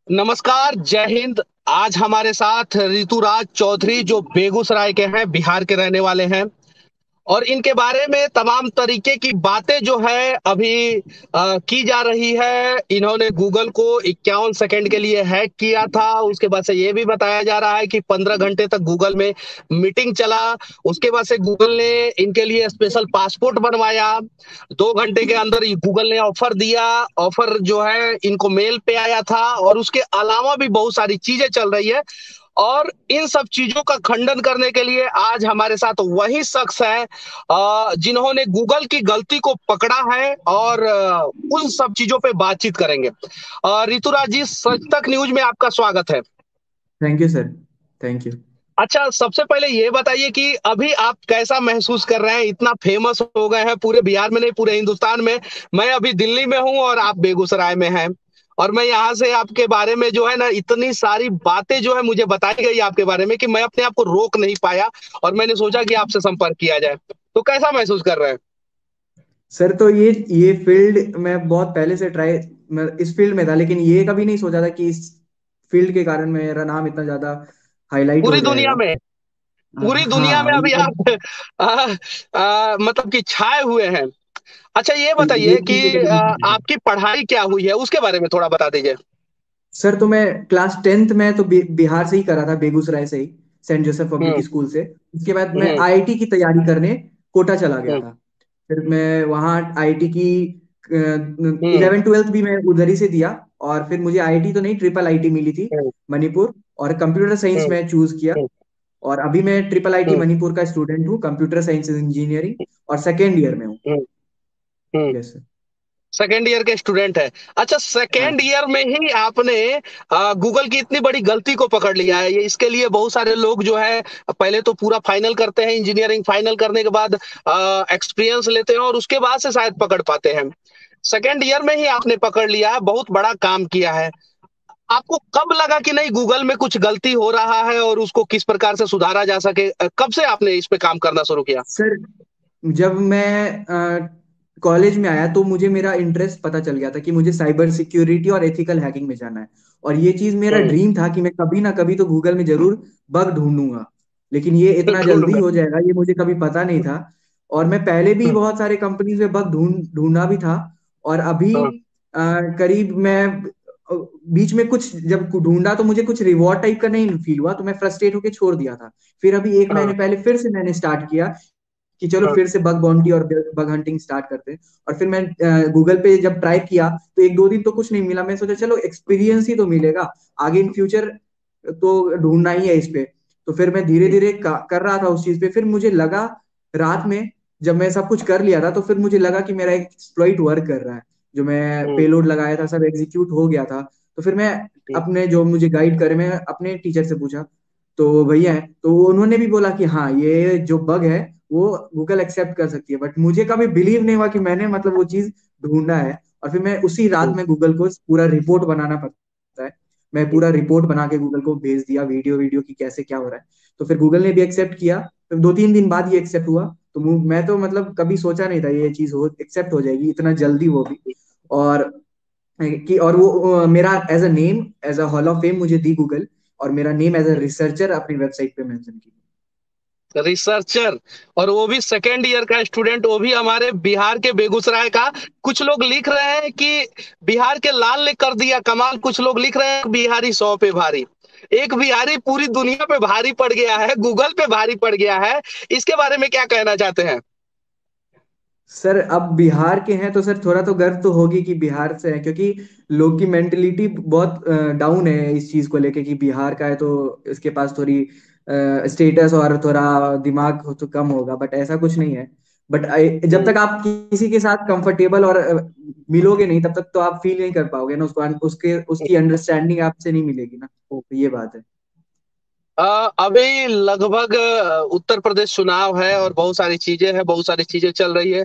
नमस्कार, जय हिंद। आज हमारे साथ ऋतुराज चौधरी जो बेगूसराय के हैं, बिहार के रहने वाले हैं और इनके बारे में तमाम तरीके की बातें जो है अभी की जा रही है। इन्होंने गूगल को 51 सेकंड के लिए हैक किया था। उसके बाद से ये भी बताया जा रहा है कि 15 घंटे तक गूगल में मीटिंग चला। उसके बाद से गूगल ने इनके लिए स्पेशल पासपोर्ट बनवाया। 2 घंटे के अंदर गूगल ने ऑफर दिया। ऑफर जो है इनको मेल पे आया था और उसके अलावा भी बहुत सारी चीजें चल रही है। और इन सब चीजों का खंडन करने के लिए आज हमारे साथ वही शख्स है जिन्होंने गूगल की गलती को पकड़ा है और उन सब चीजों पे बातचीत करेंगे। ऋतुराज जी, सच तक न्यूज में आपका स्वागत है। Thank you sir. Thank you. अच्छा, सबसे पहले ये बताइए कि अभी आप कैसा महसूस कर रहे हैं? इतना फेमस हो गए हैं पूरे बिहार में नहीं, पूरे हिंदुस्तान में। मैं अभी दिल्ली में हूं और आप बेगूसराय में हैं। और मैं यहाँ से आपके बारे में जो है ना, इतनी सारी बातें जो है मुझे बताई गई आपके बारे में कि मैं अपने आप को रोक नहीं पाया और मैंने सोचा कि आपसे संपर्क किया जाए। तो कैसा महसूस कर रहे हैं? सर तो ये फील्ड मैं बहुत पहले से ट्राई मैं इस फील्ड में था, लेकिन ये कभी नहीं सोचा था कि इस फील्ड के कारण मेरा नाम इतना ज्यादा हाईलाइट हो पूरी दुनिया जाएगा। में, पूरी दुनिया में हाँ, अभी आप मतलब कि छाए हुए हैं। अच्छा, ये ये बताइए कि चीज तो कभी नहीं सोचा था। आपकी पढ़ाई क्या हुई है, उसके बारे में थोड़ा बता दीजिए। सर तो मैं क्लास 10th में तो बिहार से ही करा था, बेगूसराय से ही, सेंट जोसेफ पब्लिक हम्म। स्कूल से। उसके बाद मैं हम्म। आईआईटी की तैयारी करने कोटा चला गया हम्म। था। फिर मैं वहाँ आईआईटी की हम्म। 11th 12th भी मैं उधर ही से दिया। और फिर मुझे आईआईटी तो नहीं, ट्रिपल आईटी मिली थी हम्म। मणिपुर। और कंप्यूटर साइंस हम्म। में चूज किया। हम्म। और अभी मैं ट्रिपल आईटी हम्म। मणिपुर का स्टूडेंट हूँ, कंप्यूटर साइंस इंजीनियरिंग, और सेकेंड ईयर में हूँ। हम्म। हम्म। Yes sir. सेकेंड ईयर के स्टूडेंट है। अच्छा, हाँ सेकेंड ईयर में ही आपने गूगल की इतनी बड़ी गलती को पकड़ लिया है। ये इसके लिए बहुत सारे लोग जो है पहले तो पूरा फाइनल करते हैं, इंजीनियरिंग फाइनल करने के बाद एक्सपीरियंस लेते हैं और उसके बाद से शायद पकड़ पाते हैं। सेकेंड ईयर में ही आपने पकड़ लिया है, बहुत बड़ा काम किया है। आपको कब लगा कि नहीं, गूगल में कुछ गलती हो रहा है और उसको किस प्रकार से सुधारा जा सके? कब से आपने इस पे काम करना शुरू किया? सर, जब मैं कॉलेज में आया तो मुझे मेरा इंटरेस्ट पता चल गया था कि मुझे साइबर सिक्योरिटी और एथिकल हैकिंग में जाना है। और ये चीज मेरा हम्म। ड्रीम था कि मैं कभी ना कभी तो गूगल में जरूर बग ढूंढूंगा। लेकिन ये इतना जल्दी ढूंढूंगा। हो जाएगा ये मुझे कभी पता नहीं था। और मैं पहले भी हम्म। बहुत सारे कंपनीज में बग ढूंढा भी था। और अभी हाँ। करीब मैं बीच में कुछ जब ढूंढा तो मुझे कुछ रिवॉर्ड टाइप का नहीं फील हुआ, तो मैं फ्रस्ट्रेट होकर छोड़ दिया था। फिर अभी एक हाँ। महीने पहले फिर से मैंने स्टार्ट किया कि चलो हाँ। फिर से बग बाउंटी और बग हंटिंग स्टार्ट करते हैं। और फिर मैं गूगल पे जब ट्राई किया तो एक दो दिन तो कुछ नहीं मिला। मैं सोचा चलो एक्सपीरियंस ही तो मिलेगा, आगे इन फ्यूचर तो ढूंढना ही है इस पे। तो फिर मैं धीरे धीरे कर रहा था उस चीज पे। फिर मुझे लगा रात में, जब मैं सब कुछ कर लिया था, तो फिर मुझे लगा कि मेरा एक एक्सप्लॉइट वर्क कर रहा है। जो मैं हम्म। पेलोड लगाया था सब एग्जीक्यूट हो गया था। तो फिर मैं हम्म। अपने जो मुझे गाइड करे, मैं अपने टीचर से पूछा। तो भैया है तो उन्होंने भी बोला कि हाँ, ये जो बग है वो गूगल एक्सेप्ट कर सकती है। बट मुझे कभी बिलीव नहीं हुआ कि मैंने मतलब वो चीज ढूंढा है। और फिर मैं उसी रात हम्म। में गूगल को पूरा रिपोर्ट बनाना पड़ता है। मैं पूरा रिपोर्ट बना के गूगल को भेज दिया, वीडियो वीडियो की कैसे क्या हो रहा है। तो फिर गूगल ने भी एक्सेप्ट किया। फिर 2 3 दिन बाद ये एक्सेप्ट हुआ। तो मैं तो मतलब कभी सोचा नहीं था ये चीज हो एक्सेप्ट हो जाएगी इतना जल्दी, वो भी। और और वो मेरा as a name, as a hall of fame मुझे दी गूगल। और मेरा नेम एज अ रिसर्चर अपनी वेबसाइट पे मेंशन की। रिसर्चर, और वो भी सेकेंड ईयर का स्टूडेंट, वो भी हमारे बिहार के बेगूसराय का। कुछ लोग लिख रहे हैं कि बिहार के लाल ने कर दिया कमाल। कुछ लोग लिख रहे हैं बिहारी 100 पे भारी। एक बिहारी पूरी दुनिया पे भारी पड़ गया है, गूगल पे भारी पड़ गया है। इसके बारे में क्या कहना चाहते हैं? सर अब बिहार के हैं तो सर थोड़ा तो गर्व तो होगी कि बिहार से है, क्योंकि लोग की मेंटेलिटी बहुत डाउन है इस चीज को लेके कि बिहार का है तो इसके पास थोड़ी स्टेटस और थोड़ा दिमाग तो कम होगा। बट ऐसा कुछ नहीं है। बट जब हम्म। तक आप किसी के साथ कंफर्टेबल और मिलोगे नहीं, तब तक तो आप फील नहीं कर पाओगे ना उसको, उसके उसकी अंडरस्टैंडिंग आपसे नहीं मिलेगी ना, तो ये बात है। अभी लगभग उत्तर प्रदेश चुनाव है और बहुत सारी चीजें हैं, बहुत सारी चीजें चल रही है।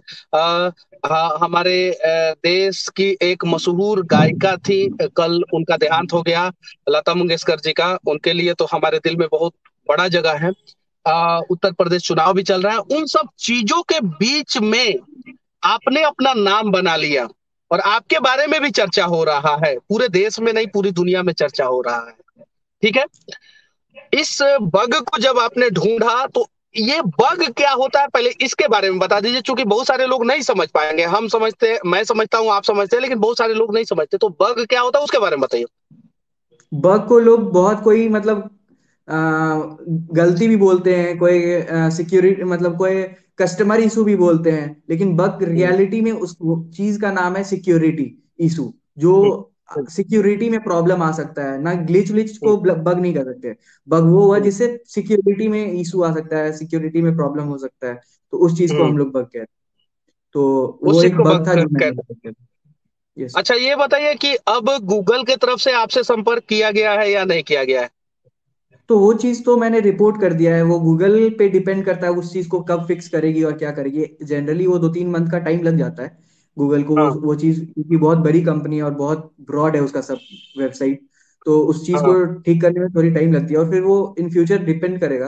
हमारे देश की एक मशहूर गायिका थी, कल उनका देहांत हो गया, लता मंगेशकर जी का। उनके लिए तो हमारे दिल में बहुत बड़ा जगह है। उत्तर प्रदेश चुनाव भी चल रहा है। उन सब चीजों के बीच में आपने अपना नाम बना लिया। और आपके बारे में भी चर्चा हो रहा है, पूरे देश में नहीं पूरी दुनिया में चर्चा हो रहा है। ठीक है। इस बग को जब आपने ढूंढा तो ये बग क्या होता है पहले इसके बारे में बता दीजिए, क्योंकि बहुत सारे लोग नहीं समझ पाएंगे। हम समझते, मैं समझता हूँ, आप समझते हैं, लेकिन बहुत सारे लोग नहीं समझते। तो बग क्या होता है उसके बारे में बताइए। बग को लोग बहुत कोई मतलब आ, गलती भी बोलते हैं, कोई सिक्योरिटी मतलब कोई कस्टमर इशू भी बोलते हैं, लेकिन बग हम्म, रियलिटी में उस चीज का नाम है सिक्योरिटी इशू। जो हम्म, हम्म, सिक्योरिटी में प्रॉब्लम आ सकता है ना, ग्लिच विच हम्म, को बग नहीं कर सकते। बग वो हुआ हम्म, जिससे सिक्योरिटी में इशू आ सकता है, सिक्योरिटी में प्रॉब्लम हो सकता है, तो उस चीज को हम्म। हम लोग बग कहते हैं। तो उस वो चीज एक को बग बग था जो मैंने कहते detect हैं। किया। यस। अच्छा ये बताइए कि अब गूगल की तरफ से आपसे संपर्क किया गया है या नहीं किया गया है। तो वो चीज तो मैंने रिपोर्ट कर दिया है, वो गूगल पे डिपेंड करता है उस चीज को कब फिक्स करेगी और क्या करेगी। जनरली वो 2-3 मंथ का टाइम लग जाता है गूगल को, हाँ, वो चीज, क्योंकि बहुत बड़ी कंपनी है और बहुत ब्रॉड है उसका सब वेबसाइट। तो उस चीज हाँ। को ठीक करने में थोड़ी टाइम लगती है, और फिर वो इन फ्यूचर डिपेंड करेगा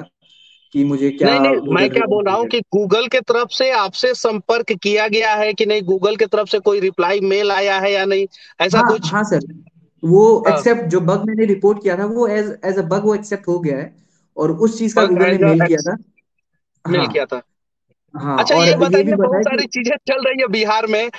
कि मुझे क्या नहीं नहीं, मैं गूगल क्या रिप्लाई बोल रहा हूँ देगा। कि गूगल के तरफ से आपसे संपर्क किया गया है कि नहीं, गूगल के तरफ से कोई रिप्लाई मेल आया है या नहीं, ऐसा हाँ कुछ। हाँ सर, वो हाँ, एक्सेप्ट जो बग मैंने रिपोर्ट किया था वो एज एज अ बग वो एक्सेप्ट हो गया है, और उस चीज का बग गूगल ने एज मेल किया था। मेल हाँ किया था। हाँ, अच्छा और ये ये भी बताइए, बहुत बताया कि सारी चीजें चल रही है बिहार में।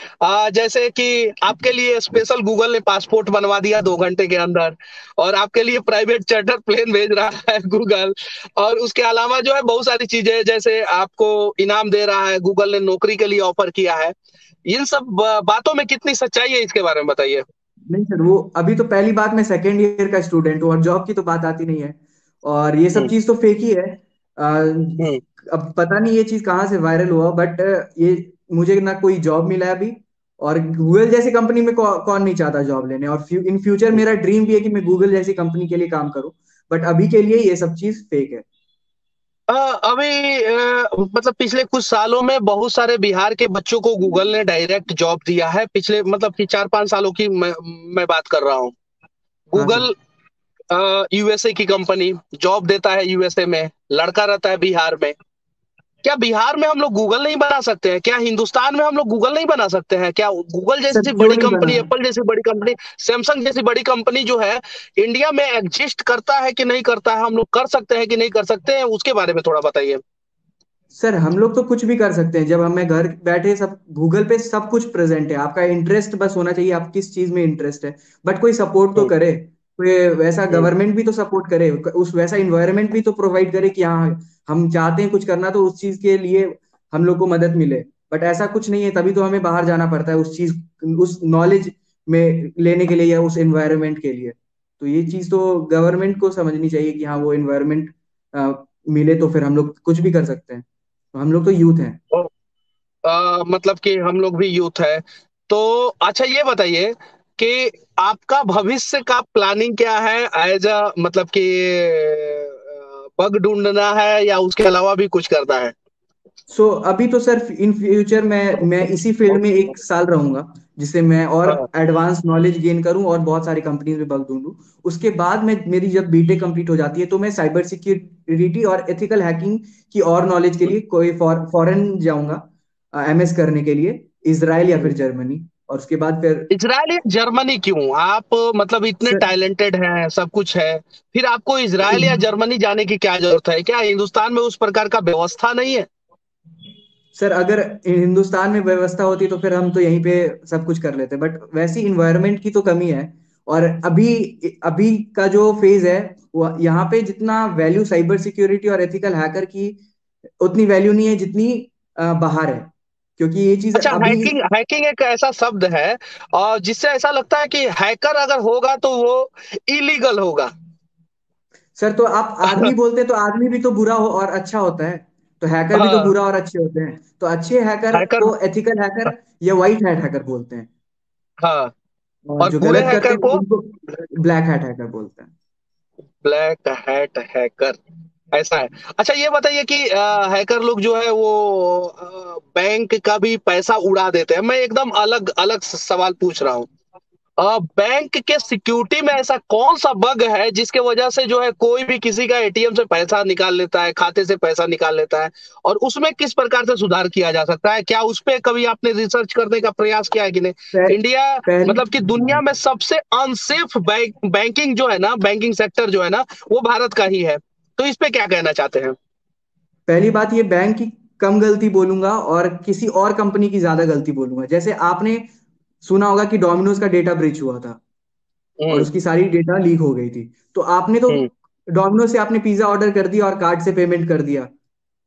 जैसे कि आपके लिए स्पेशल गूगल ने पासपोर्ट बनवा दिया 2 घंटे के अंदर, और आपके लिए प्राइवेट चार्टर प्लेन भेज रहा है गूगल। और उसके अलावा जो है बहुत सारी चीजें, जैसे आपको इनाम दे रहा है, गूगल ने नौकरी के लिए ऑफर किया है। इन सब बातों में कितनी सच्चाई है इसके बारे में बताइए। नहीं सर, वो अभी तो पहली बात, मैं सेकेंड ईयर का स्टूडेंट हूँ और जॉब की तो बात आती नहीं है, और ये सब हम्म, चीज तो फेक ही है। हम्म, अब पता नहीं ये चीज कहाँ से वायरल हुआ, बट ये मुझे ना कोई जॉब मिला है अभी, और गूगल जैसी कंपनी में कौन नहीं चाहता जॉब लेने, और इन फ्यूचर हम्म। मेरा ड्रीम भी है कि मैं गूगल जैसी कंपनी के लिए काम करूँ, बट अभी के लिए ये सब चीज फेक है। अभी मतलब पिछले कुछ सालों में बहुत सारे बिहार के बच्चों को गूगल ने डायरेक्ट जॉब दिया है, पिछले मतलब कि 4-5 सालों की मैं बात कर रहा हूँ। हाँ सर। गूगल यूएसए की कंपनी जॉब देता है यूएसए में, लड़का रहता है बिहार में। क्या बिहार में हम लोग गूगल नहीं बना सकते हैं? क्या हिंदुस्तान में हम लोग गूगल नहीं बना सकते हैं? क्या गूगल सर जैसी क्यों बड़ी नहीं बना? कंपनी, एप्पल जैसी बड़ी कंपनी, सैमसंग जैसी बड़ी कंपनी जो है, इंडिया में एग्जिस्ट करता है कि नहीं करता है, हम लोग कर सकते हैं कि नहीं कर सकते हैं, उसके बारे में थोड़ा बताइए। सर हम लोग तो कुछ भी कर सकते हैं, जब हमें घर बैठे सब गूगल पे सब कुछ प्रेजेंट है, आपका इंटरेस्ट बस होना चाहिए, आप किस चीज में इंटरेस्ट है, बट कोई सपोर्ट तो हम्म, करे, कोई वैसा हम्म। गवर्नमेंट भी तो सपोर्ट करे, उस वैसा इन्वायरमेंट भी तो प्रोवाइड करे कि हाँ हम चाहते हैं कुछ करना तो उस चीज के लिए हम लोग को मदद मिले। बट ऐसा कुछ नहीं है, तभी तो हमें बाहर जाना पड़ता है उस चीज, उस नॉलेज में लेने के लिए या उस एनवायरनमेंट के लिए। तो ये चीज तो गवर्नमेंट को समझनी चाहिए कि हाँ वो एनवायरनमेंट मिले तो फिर हम लोग कुछ भी कर सकते हैं, तो हम लोग तो यूथ हैं। ओ, मतलब कि हम लोग भी यूथ है। तो अच्छा ये बताइए कि आपका भविष्य का प्लानिंग क्या है, एज अ मतलब कि बग ढूंढना है या उसके अलावा भी कुछ करना है। अभी तो सर इन फ्यूचर मैं इसी फील्ड में 1 साल रहूंगा, जिससे मैं और हाँ, एडवांस नॉलेज गेन करूं और बहुत सारी कंपनीज में बग ढूंढूं। उसके बाद में मेरी जब बीटेक कंप्लीट हो जाती है तो मैं साइबर सिक्योरिटी और एथिकल हैकिंग की और नॉलेज के लिए कोई फॉरेन जाऊंगा एमएस करने के लिए, इसराइल या फिर जर्मनी, और उसके बाद फिर। इजराइल या जर्मनी क्यों? आप मतलब इतने सर टैलेंटेड हैं, सब कुछ है, फिर आपको इजराइल या जर्मनी जाने की क्या जरूरत है? क्या हिंदुस्तान में उस प्रकार का व्यवस्था नहीं है? सर अगर हिंदुस्तान में व्यवस्था होती तो फिर हम तो यहीं पे सब कुछ कर लेते, बट वैसी इन्वायरमेंट की तो कमी है। और अभी अभी का जो फेज है, वो यहाँ पे जितना वैल्यू साइबर सिक्योरिटी और एथिकल हैकर की उतनी वैल्यू नहीं है जितनी बाहर है, क्योंकि ये चीज अच्छा, अभी। हैकिंग हैकिंग एक ऐसा शब्द है और जिससे ऐसा लगता है कि हैकर अगर होगा तो वो इलीगल होगा। सर तो आप आदमी बोलते तो आदमी भी तो बुरा हो और अच्छा होता है, तो हैकर भी तो हाँ, बुरा और अच्छे होते हैं, तो अच्छे हैकर हैकर। को एथिकल हैकर या व्हाइट हैट हैकर बोलते हैं, हाँ, और और जो बुरे गलत करते हैकर हैं को उनको ब्लैक हैट हैकर बोलते हैं। ब्लैक हैट हैकर, ऐसा है। अच्छा ये बताइए कि हैकर लोग जो है वो बैंक का भी पैसा उड़ा देते हैं। मैं एकदम अलग अलग सवाल पूछ रहा हूँ। बैंक के सिक्योरिटी में ऐसा कौन सा बग है जिसके वजह से जो है कोई भी किसी का एटीएम से पैसा निकाल लेता है, खाते से पैसा निकाल लेता है, और उसमें किस प्रकार से सुधार किया जा सकता है? क्या उस पे कभी आपने रिसर्च करने का प्रयास किया है कि नहीं? पह, इंडिया पहली मतलब कि दुनिया में सबसे अनसेफ बैंकिंग जो है ना, बैंकिंग सेक्टर जो है ना, वो भारत का ही है। तो इस पे क्या कहना चाहते हैं? पहली बात, ये बैंक की कम गलती बोलूंगा और किसी और कंपनी की ज्यादा गलती बोलूंगा। जैसे आपने सुना होगा कि डोमिनोज का डेटा ब्रीच हुआ था और हम्म। उसकी सारी डेटा लीक हो गई थी। तो आपने तो हम्म। डोमिनोज से आपने पिज्जा ऑर्डर कर दिया और कार्ड से पेमेंट कर दिया।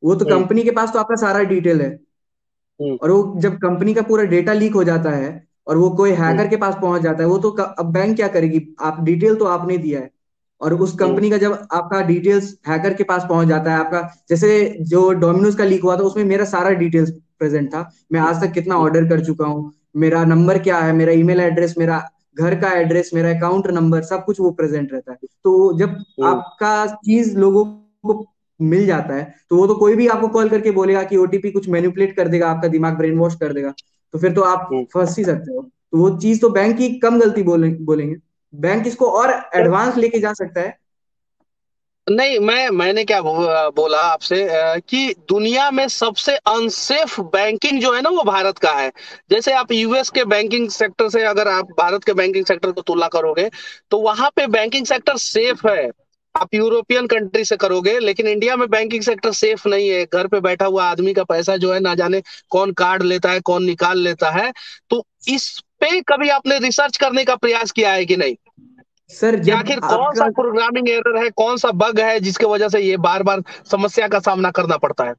वो तो हम्म। कंपनी के पास तो आपका सारा डिटेल है। हम्म। और वो जब कंपनी का पूरा डेटा लीक हो जाता है और वो कोई हम्म। हैकर के पास पहुंच जाता है, वो तो अब बैंक क्या करेगी? आप डिटेल तो आपने दिया है। और उस हम्म। कंपनी का जब आपका डिटेल्स हैकर के पास पहुंच जाता है, आपका जैसे जो डोमिनोज का लीक हुआ था उसमें मेरा सारा डिटेल्स प्रेजेंट था। मैं आज तक कितना हम्म। ऑर्डर कर चुका हूँ, मेरा नंबर क्या है, मेरा ईमेल एड्रेस, मेरा घर का एड्रेस, मेरा अकाउंट नंबर, सब कुछ वो प्रेजेंट रहता है। तो जब हम्म। आपका चीज लोगों को मिल जाता है, तो वो तो कोई भी आपको कॉल करके बोलेगा कि ओटीपी कुछ मैनिपुलेट कर देगा, आपका दिमाग ब्रेन वॉश कर देगा। तो फिर तो आप हम्म। फंस ही सकते हो। तो वो चीज तो बैंक की कम गलती बोलेंगे। बैंक इसको और एडवांस लेके जा सकता है। नहीं, मैंने क्या बोला आपसे कि दुनिया में सबसे अनसेफ बैंकिंग जो है ना वो भारत का है। जैसे आप यूएस के बैंकिंग सेक्टर से अगर आप भारत के बैंकिंग सेक्टर को तुलना करोगे तो वहां पे बैंकिंग सेक्टर सेफ है। आप यूरोपियन कंट्री से करोगे, लेकिन इंडिया में बैंकिंग सेक्टर सेफ नहीं है। घर पे बैठा हुआ आदमी का पैसा जो है ना जाने कौन कार्ड लेता है, कौन निकाल लेता है। तो इस पे कभी आपने रिसर्च करने का प्रयास किया है कि नहीं, सर कि जब आखिर कौन सा आपका प्रोग्रामिंग एरर है, कौन सा बग है जिसकी वजह से ये बार बार समस्या का सामना करना पड़ता है?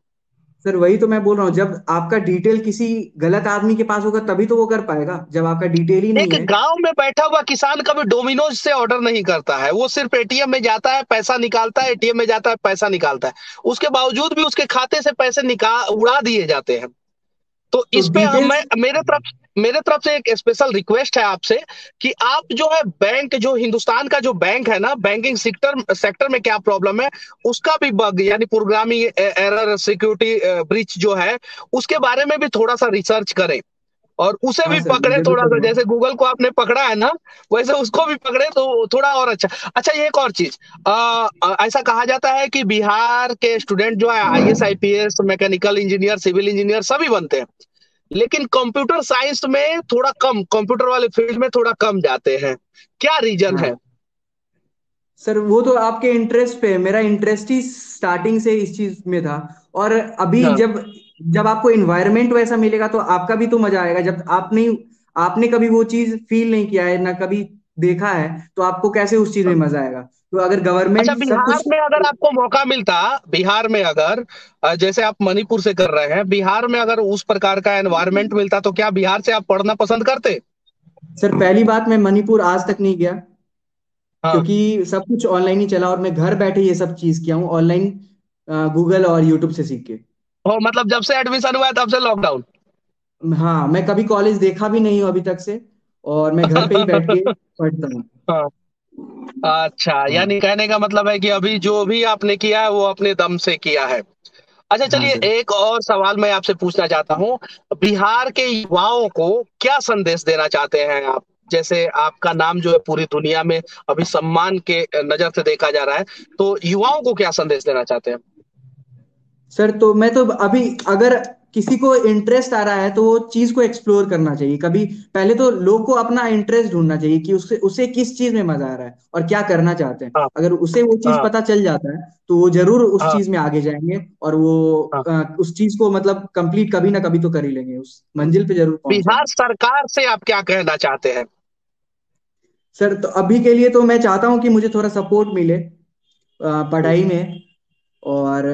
सर वही तो मैं बोल रहा हूँ, जब आपका डिटेल किसी गलत आदमी के पास होगा तभी तो वो कर पाएगा, जब आपका डिटेल ही नहीं एक है। गांव में बैठा हुआ किसान कभी डोमिनोज से ऑर्डर नहीं करता है, वो सिर्फ एटीएम में जाता है पैसा निकालता है, एटीएम में जाता है पैसा निकालता है। उसके बावजूद भी उसके खाते से पैसे निकाल उड़ा दिए जाते हैं। तो तो इस पे डिटेल्स मैं मेरे तरफ से एक स्पेशल रिक्वेस्ट है आपसे कि आप जो है बैंक, जो हिंदुस्तान का जो बैंक है ना, बैंकिंग सेक्टर सेक्टर में क्या प्रॉब्लम है, उसका भी बग यानी प्रोग्रामिंग एरर, सिक्योरिटी ब्रीच जो है, उसके बारे में भी थोड़ा सा रिसर्च करें और उसे हाँ भी सर, मैं पकड़े जरूर थोड़ा सा। करूँगा। जैसे गूगल को आपने पकड़ा है ना, वैसे उसको भी पकड़े तो थोड़ा और अच्छा। अच्छा, ये एक और चीज, ऐसा कहा जाता है कि बिहार के स्टूडेंट जो है IAS, IPS, mechanical engineer, civil engineer सभी बनते हैं, लेकिन कंप्यूटर साइंस में थोड़ा कम, कंप्यूटर वाले फील्ड में थोड़ा कम जाते हैं। क्या रीजन है? हाँ सर, वो तो आपके इंटरेस्ट पे है। मेरा इंटरेस्ट ही स्टार्टिंग से इस चीज में था। और अभी हाँ। जब जब आपको एनवायरनमेंट वैसा मिलेगा तो आपका भी तो मजा आएगा। जब आपने कभी वो चीज फील नहीं किया है ना, कभी देखा है, तो आपको कैसे उस चीज में मजा आएगा? तो अगर अच्छा, गवर्नमेंट सब बिहार कुछ में अगर आपको मौका मिलता, बिहार में अगर जैसे आप मणिपुर से कर रहे हैं, बिहार में अगर उस प्रकार का एनवायरनमेंट मिलता तो क्या बिहार से आप पढ़ना पसंद करते? सर पहली बात, मैं मणिपुर आज तक नहीं गया हाँ। क्योंकि सब कुछ ऑनलाइन ही चला और मैं घर बैठे ये सब चीज किया हूँ ऑनलाइन, गूगल और यूट्यूब से सीख के। हो मतलब जब से एडमिशन हुआ है तब से लॉकडाउन? हाँ, मैं कभी कॉलेज देखा भी नहीं हूँ अभी तक से, और मैं घर पे ही बैठ के पढ़ता हूँ। हाँ। अच्छा, हाँ। यानी कहने का मतलब है कि अभी जो भी आपने किया है वो अपने दम से किया है। अच्छा, हाँ चलिए सर। एक और सवाल मैं आपसे पूछना चाहता हूँ। बिहार के युवाओं को क्या संदेश देना चाहते हैं आप? जैसे आपका नाम जो है पूरी दुनिया में अभी सम्मान के नजर से देखा जा रहा है, तो युवाओं को क्या संदेश देना चाहते हैं? सर तो मैं तो अभी, अगर किसी को इंटरेस्ट आ रहा है तो वो चीज को एक्सप्लोर करना चाहिए। कभी पहले तो लोग को अपना इंटरेस्ट ढूंढना चाहिए कि उससे उसे किस चीज में मजा आ रहा है और क्या करना चाहते हैं। हाँ। अगर उसे वो चीज हाँ। पता चल जाता है तो वो जरूर उस हाँ। चीज में आगे जाएंगे, और वो हाँ। उस चीज को मतलब कंप्लीट कभी ना कभी तो कर ही लेंगे, उस मंजिल पे जरूर बिहार पहुंचेंगे। सरकार से आप क्या कहना चाहते हैं? सर तो अभी के लिए तो मैं चाहता हूँ कि मुझे थोड़ा सपोर्ट मिले पढ़ाई में, और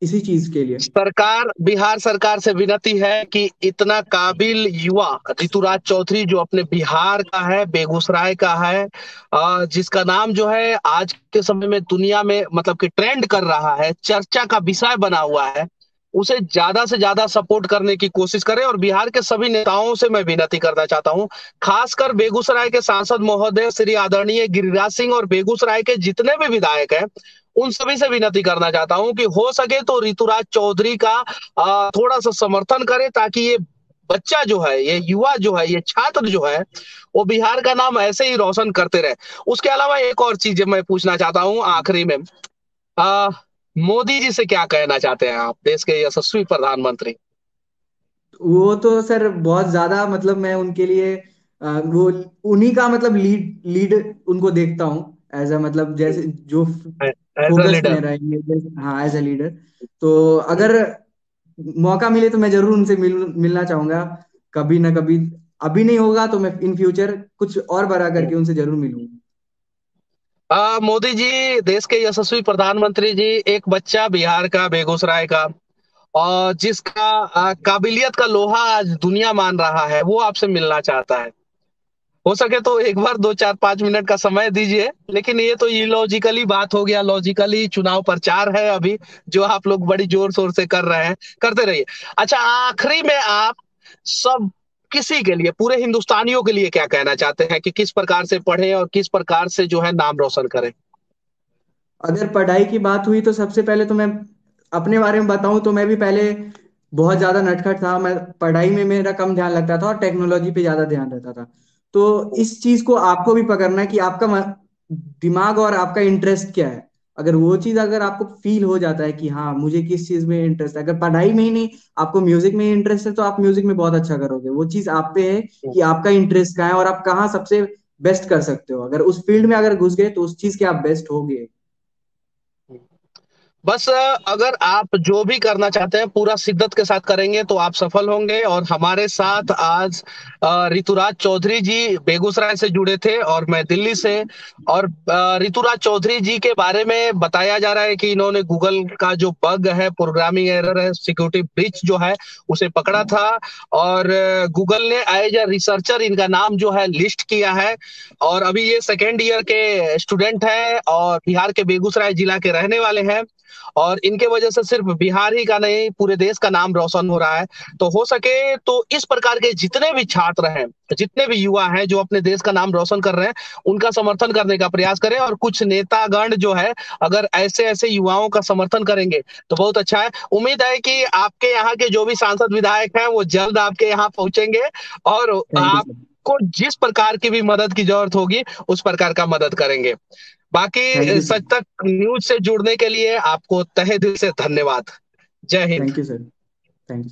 इसी चीज के लिए। सरकार, बिहार सरकार से विनती है कि इतना काबिल युवा ऋतुराज चौधरी जो अपने बिहार का है, बेगूसराय का है, जिसका नाम जो है आज के समय में दुनिया में मतलब कि ट्रेंड कर रहा है, चर्चा का विषय बना हुआ है, उसे ज्यादा से ज्यादा सपोर्ट करने की कोशिश करें। और बिहार के सभी नेताओं से मैं विनती करना चाहता हूं, खासकर बेगूसराय के सांसद महोदय श्री आदरणीय गिरिराज सिंह और बेगूसराय के जितने भी विधायक हैं, उन सभी से विनती करना चाहता हूं कि हो सके तो ऋतुराज चौधरी का थोड़ा सा समर्थन करें, ताकि ये बच्चा जो है, ये युवा जो है, ये छात्र जो है, वो बिहार का नाम ऐसे ही रोशन करते रहे। उसके अलावा एक और चीज मैं पूछना चाहता हूँ आखिरी में, आ, मोदी जी से क्या कहना चाहते हैं आप, देश के यशस्वी प्रधानमंत्री? वो तो सर बहुत ज्यादा, मतलब मैं उनके लिए वो उन्हीं का मतलब लीड लीड उनको देखता हूँ एज अ, मतलब जैसे जो एज अ फोकस लीडर। में रहेंगे हाँ एज अ लीडर। तो अगर मौका मिले तो मैं जरूर उनसे मिलना चाहूंगा कभी ना कभी। अभी नहीं होगा तो मैं इन फ्यूचर कुछ और बड़ा करके उनसे जरूर मिलूंगा। मोदी जी, देश के यशस्वी प्रधानमंत्री जी, एक बच्चा बिहार का, बेगूसराय का, और जिसका काबिलियत का लोहा आज दुनिया मान रहा है, वो आपसे मिलना चाहता है। हो सके तो एक बार 2 4 5 मिनट का समय दीजिए, लेकिन ये तो इलॉजिकली बात हो गया, लॉजिकली चुनाव प्रचार है अभी, जो आप लोग बड़ी जोर शोर से कर रहे हैं, करते रहिए। अच्छा, आखिरी में आप सब किसी के लिए, पूरे हिंदुस्तानियों के लिए क्या कहना चाहते हैं कि किस प्रकार से पढ़ें और किस प्रकार से जो है नाम रोशन करें? अगर पढ़ाई की बात हुई तो सबसे पहले तो मैं अपने बारे में बताऊं तो मैं भी पहले बहुत ज्यादा नटखट था। मैं पढ़ाई में मेरा कम ध्यान लगता था और टेक्नोलॉजी पे ज्यादा ध्यान रहता था। तो इस चीज को आपको भी पकड़ना है कि आपका दिमाग और आपका इंटरेस्ट क्या है। अगर वो चीज अगर आपको फील हो जाता है कि हाँ मुझे किस चीज में इंटरेस्ट है, अगर पढ़ाई में ही नहीं आपको म्यूजिक में इंटरेस्ट है तो आप म्यूजिक में बहुत अच्छा करोगे। वो चीज आप पे है कि आपका इंटरेस्ट कहाँ है और आप कहाँ सबसे बेस्ट कर सकते हो। अगर उस फील्ड में अगर घुस गए तो उस चीज के आप बेस्ट होगे। बस अगर आप जो भी करना चाहते हैं पूरा शिद्दत के साथ करेंगे तो आप सफल होंगे। और हमारे साथ आज ऋतुराज चौधरी जी बेगूसराय से जुड़े थे और मैं दिल्ली से। और ऋतुराज चौधरी जी के बारे में बताया जा रहा है कि इन्होंने गूगल का जो बग है, प्रोग्रामिंग एरर है, सिक्योरिटी ब्रीच जो है, उसे पकड़ा था। और गूगल ने एज ए रिसर्चर इनका नाम जो है लिस्ट किया है। और अभी ये सेकेंड ईयर के स्टूडेंट हैं और बिहार के बेगूसराय जिला के रहने वाले हैं। और इनके वजह से सिर्फ बिहार ही का नहीं, पूरे देश का नाम रोशन हो रहा है। तो हो सके तो इस प्रकार के जितने भी छात्र हैं, जितने भी युवा हैं जो अपने देश का नाम रोशन कर रहे हैं, उनका समर्थन करने का प्रयास करें। और कुछ नेतागण जो है, अगर ऐसे ऐसे युवाओं का समर्थन करेंगे तो बहुत अच्छा है। उम्मीद है कि आपके यहाँ के जो भी सांसद विधायक हैं वो जल्द आपके यहाँ पहुंचेंगे और थैंक यू सर। आपको जिस प्रकार की भी मदद की जरूरत होगी उस प्रकार का मदद करेंगे। थैंक बाकी यू सच सर। तक न्यूज से जुड़ने के लिए आपको तहे दिल से धन्यवाद। जय Hind. Thank you sir. Thank you.